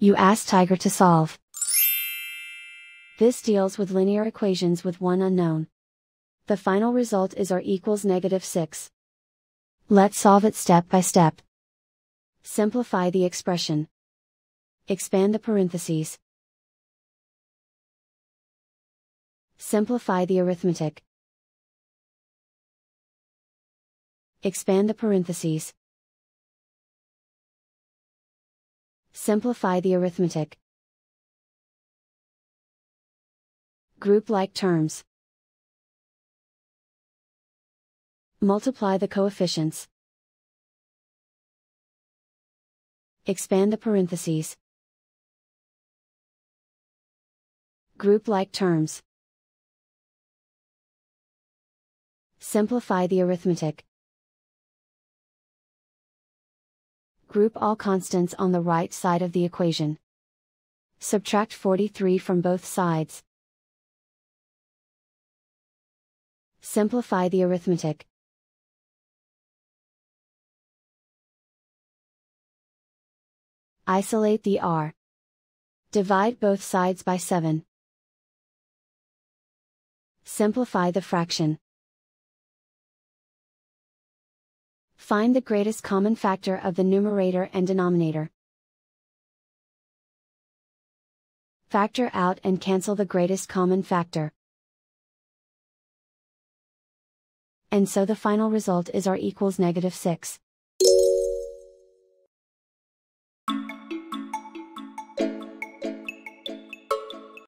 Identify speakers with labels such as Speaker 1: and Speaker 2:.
Speaker 1: You ask Tiger to solve. This deals with linear equations with one unknown. The final result is r equals -6. Let's solve it step by step. Simplify the expression. Expand the parentheses. Simplify the arithmetic. Expand the parentheses. Simplify the arithmetic. Group like terms. Multiply the coefficients. Expand the parentheses. Group like terms. Simplify the arithmetic. Group all constants on the right side of the equation. Subtract 43 from both sides. Simplify the arithmetic. Isolate the r. Divide both sides by 7. Simplify the fraction. Find the greatest common factor of the numerator and denominator. Factor out and cancel the greatest common factor. And so the final result is r equals -6.